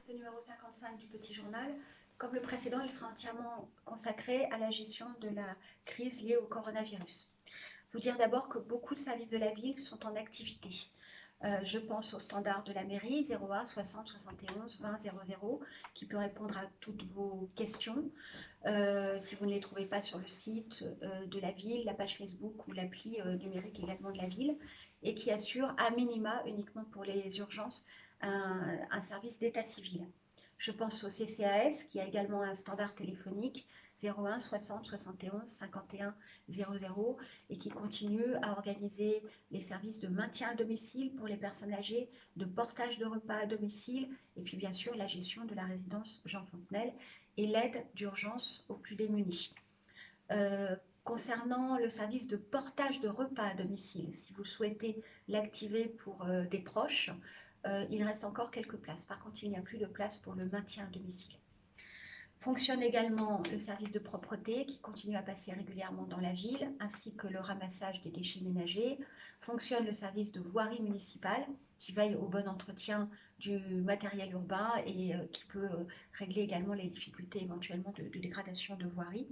Ce numéro 55 du Petit Journal, comme le précédent, il sera entièrement consacré à la gestion de la crise liée au coronavirus. Vous dire d'abord que beaucoup de services de la ville sont en activité. Je pense au standard de la mairie 01 60 71 20 00 qui peut répondre à toutes vos questions. Si vous ne les trouvez pas sur le site de la ville, la page Facebook ou l'appli numérique également de la ville, et qui assure à minima, uniquement pour les urgences, un service d'état civil. Je pense au CCAS qui a également un standard téléphonique 01 60 71 51 00 et qui continue à organiser les services de maintien à domicile pour les personnes âgées, de portage de repas à domicile et puis bien sûr la gestion de la résidence Jean Fontenelle et l'aide d'urgence aux plus démunis. Concernant le service de portage de repas à domicile, si vous souhaitez l'activer pour des proches, il reste encore quelques places. Par contre, il n'y a plus de place pour le maintien à domicile. Fonctionne également le service de propreté qui continue à passer régulièrement dans la ville, ainsi que le ramassage des déchets ménagers. Fonctionne le service de voirie municipale qui veille au bon entretien du matériel urbain et qui peut régler également les difficultés éventuellement de dégradation de voirie.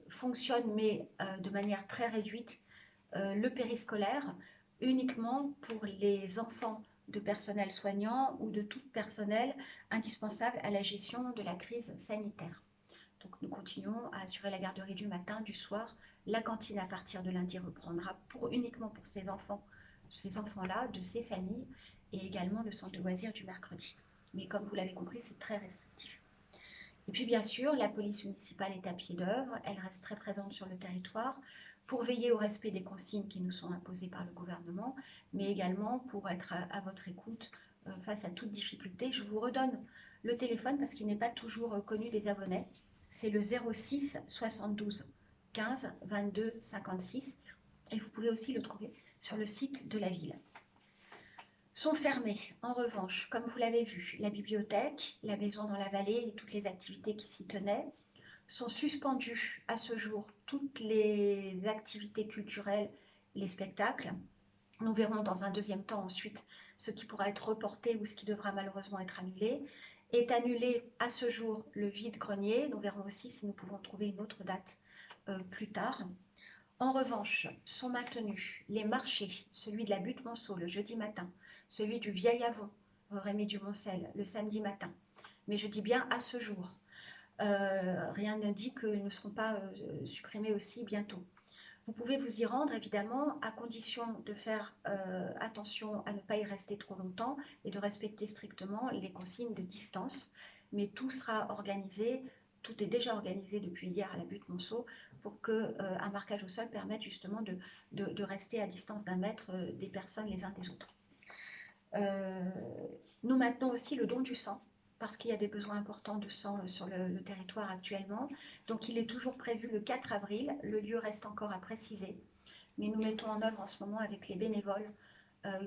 Fonctionne, mais de manière très réduite, le périscolaire, uniquement pour les enfants de personnel soignant ou de tout personnel indispensable à la gestion de la crise sanitaire. Donc nous continuons à assurer la garderie du matin, du soir. La cantine à partir de lundi reprendra uniquement pour ces enfants-là, de ces familles, et également le centre de loisirs du mercredi. Mais comme vous l'avez compris, c'est très restrictif. Et puis bien sûr, la police municipale est à pied d'œuvre, elle reste très présente sur le territoire pour veiller au respect des consignes qui nous sont imposées par le gouvernement, mais également pour être à votre écoute face à toute difficulté. Je vous redonne le téléphone parce qu'il n'est pas toujours connu des abonnés. C'est le 06 72 15 22 56 et vous pouvez aussi le trouver sur le site de la ville. Sont fermées, en revanche, comme vous l'avez vu, la bibliothèque, la maison dans la vallée et toutes les activités qui s'y tenaient. Sont suspendues à ce jour toutes les activités culturelles, les spectacles. Nous verrons dans un deuxième temps ensuite ce qui pourra être reporté ou ce qui devra malheureusement être annulé. Est annulé à ce jour le vide-grenier. Nous verrons aussi si nous pouvons trouver une autre date plus tard. En revanche, sont maintenus les marchés, celui de la Butte-Monceau le jeudi matin, celui du Vieil Avon, Rémy du Moncel, le samedi matin. Mais je dis bien à ce jour. Rien ne dit qu'ils ne seront pas supprimés aussi bientôt. Vous pouvez vous y rendre, évidemment, à condition de faire attention à ne pas y rester trop longtemps et de respecter strictement les consignes de distance. Mais tout sera organisé, tout est déjà organisé depuis hier à la Butte-Monceau pour qu'un marquage au sol permette justement de rester à distance d'un mètre des personnes les uns des autres. Nous maintenons aussi le don du sang parce qu'il y a des besoins importants de sang sur le territoire actuellement. Donc il est toujours prévu le 4 avril, le lieu reste encore à préciser, mais nous mettons en œuvre en ce moment avec les bénévoles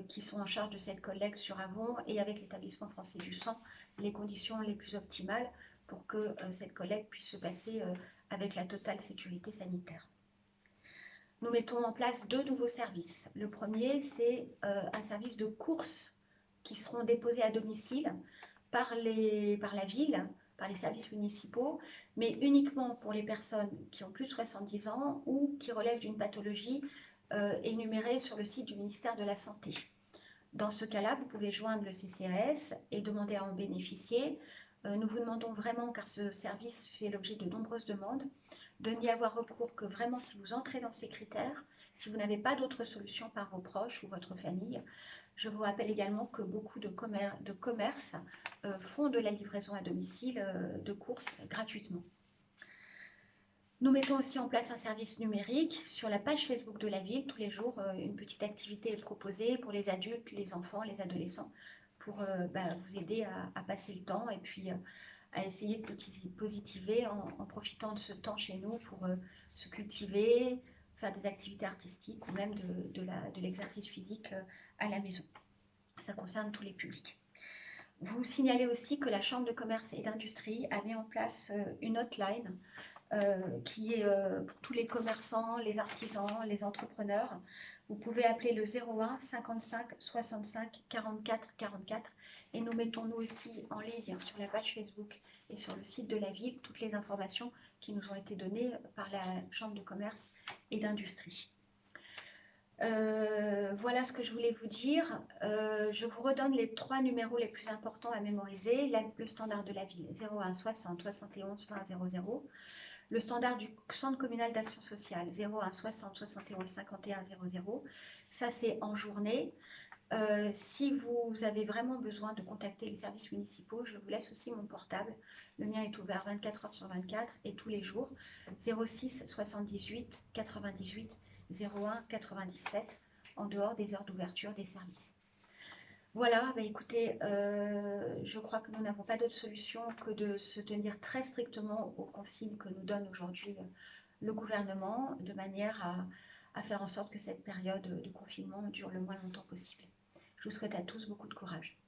qui sont en charge de cette collecte sur Avon et avec l'établissement français du sang, les conditions les plus optimales pour que cette collecte puisse se passer avec la totale sécurité sanitaire. Nous mettons en place 2 nouveaux services. Le premier, c'est un service de courses qui seront déposés à domicile par la ville, par les services municipaux, mais uniquement pour les personnes qui ont plus de 70 ans ou qui relèvent d'une pathologie énumérée sur le site du ministère de la Santé. Dans ce cas-là, vous pouvez joindre le CCAS et demander à en bénéficier. Nous vous demandons vraiment, car ce service fait l'objet de nombreuses demandes, de n'y avoir recours que vraiment si vous entrez dans ces critères, si vous n'avez pas d'autre solution par vos proches ou votre famille. Je vous rappelle également que beaucoup de commerces font de la livraison à domicile de courses gratuitement. Nous mettons aussi en place un service numérique sur la page Facebook de la ville. Tous les jours, une petite activité est proposée pour les adultes, les enfants, les adolescents, pour vous aider à passer le temps et puis à essayer de positiver en profitant de ce temps chez nous pour se cultiver, faire des activités artistiques ou même de l'exercice physique à la maison. Ça concerne tous les publics. Vous signalez aussi que la Chambre de commerce et d'industrie a mis en place une hotline qui est pour tous les commerçants, les artisans, les entrepreneurs, Vous pouvez appeler le 01 55 65 44 44 et nous mettons nous aussi en ligne sur la page Facebook et sur le site de la ville toutes les informations qui nous ont été données par la Chambre de commerce et d'industrie. Voilà ce que je voulais vous dire. Je vous redonne les 3 numéros les plus importants à mémoriser. Le standard de la ville, 01 60 71 20 00. Le standard du Centre communal d'action sociale, 01 60 71 51 00. Ça, c'est en journée. Si vous avez vraiment besoin de contacter les services municipaux, je vous laisse aussi mon portable. Le mien est ouvert 24 heures sur 24 et tous les jours. 06 78 98 01 97 en dehors des heures d'ouverture des services. Voilà, bah écoutez, je crois que nous n'avons pas d'autre solution que de se tenir très strictement aux consignes que nous donne aujourd'hui le gouvernement, de manière à faire en sorte que cette période de confinement dure le moins longtemps possible. Je vous souhaite à tous beaucoup de courage.